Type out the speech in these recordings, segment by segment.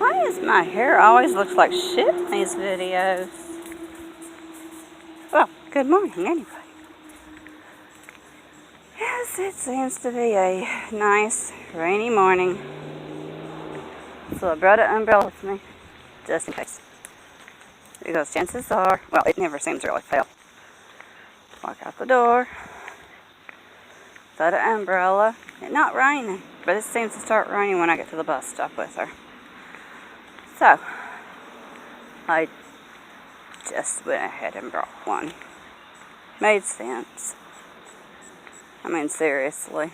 Why is my hair always looks like shit in these videos? Well, good morning anyway. Yes, it seems to be a nice rainy morning. So I brought an umbrella with me, just in case. Because chances are, well, it never seems to really fail. Walk out the door, got an umbrella. It's not raining, but it seems to start raining when I get to the bus stop with her. So, I just went ahead and brought one. Made sense. I mean, seriously.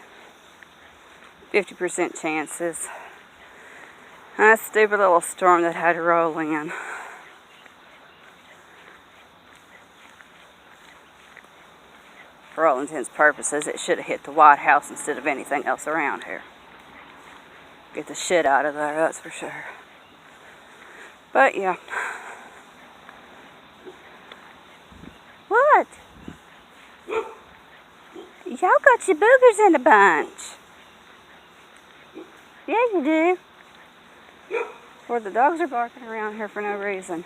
50% chances. And that stupid little storm that had to roll in. For all intents and purposes, it should have hit the White House instead of anything else around here. Get the shit out of there, that's for sure. But yeah. What? Y'all got your boogers in a bunch. Yeah, you do. Or the dogs are barking around here for no reason.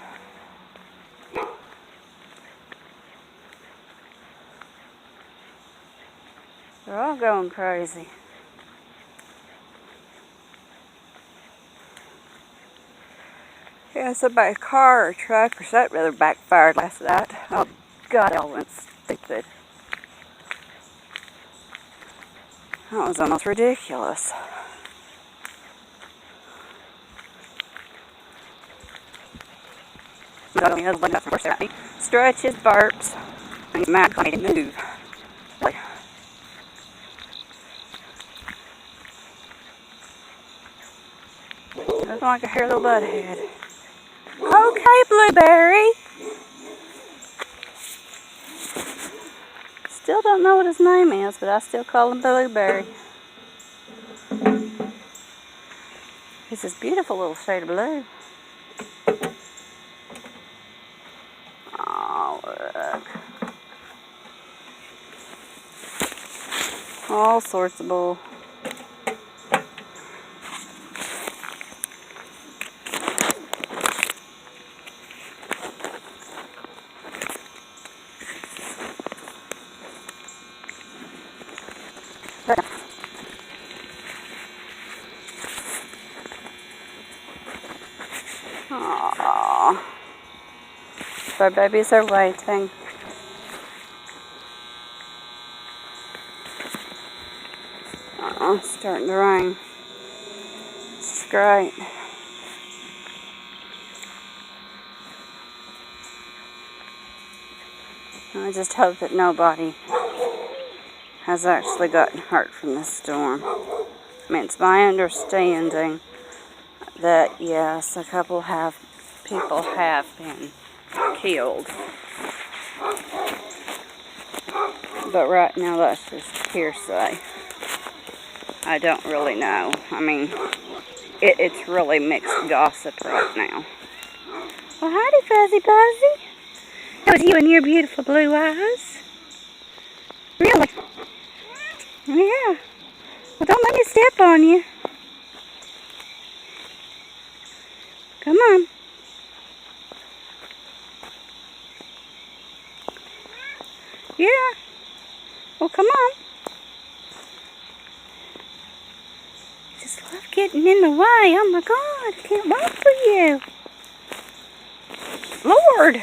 They're all going crazy. Yeah, somebody's car or truck or something rather backfired last night. Oh, God, it all went stupid. That was almost ridiculous. Got on the other leg, of course, at me. Stretches, burps, and mad I didn't move. Like, looking like a hairy little butthead. Okay, Blueberry. Still don't know what his name is, but I still call him Blueberry. He's this beautiful little shade of blue. Oh, look. All sorts of bull. Aww. Our babies are waiting. It's starting to rain. It's great. I just hope that nobody has actually gotten hurt from this storm. I mean, it's my understanding that, yes, a couple people have been killed. But right now, that's just hearsay. I don't really know. I mean, it's really mixed gossip right now. Well, howdy, Fuzzy Buzzy. That was you and your beautiful blue eyes. Really? Yeah. Well, don't let me step on you. Come on. Yeah. Well, come on. Just love getting in the way. Oh my God, I can't walk for you. Lord.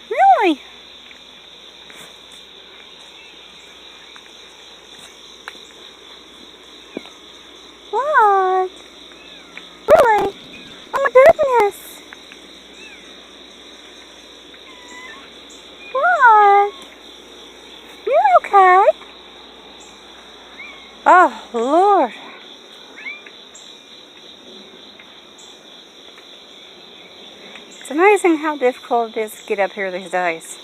Really? What? Really? Oh my goodness. What? You're okay? Oh, Lord. It's amazing how difficult it is to get up here these days.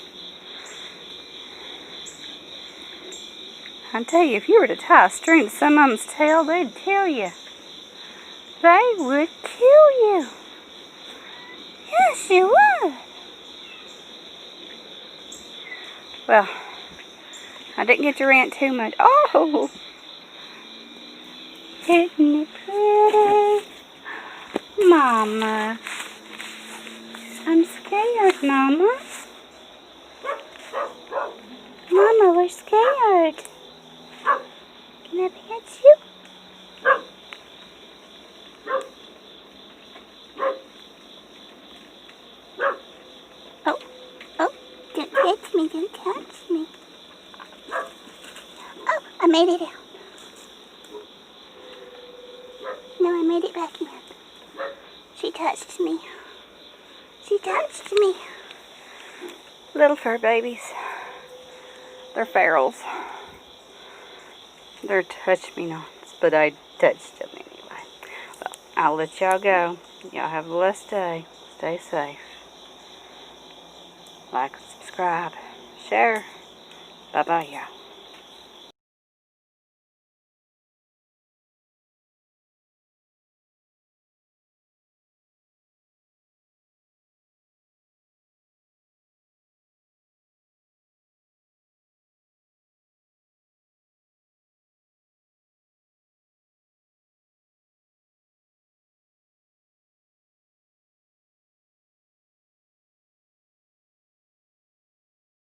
I tell you, if you were to tie a string to some of them's tail, they'd kill you. They would kill you. Yes, you would. Well, I didn't get to rant too much. Oh! Isn't it pretty? Mama. I'm scared, Mama. Mama, we're scared. Can I pet you? Oh, oh, don't touch me, don't touch me. Oh, I made it out. No, I made it back in. She touched me. She touched me. Little fur babies. They're ferals. They're touch-me-nots, but I touched them anyway. Well, I'll let y'all go. Y'all have a blessed day. Stay safe. Like, subscribe, share. Bye-bye, y'all.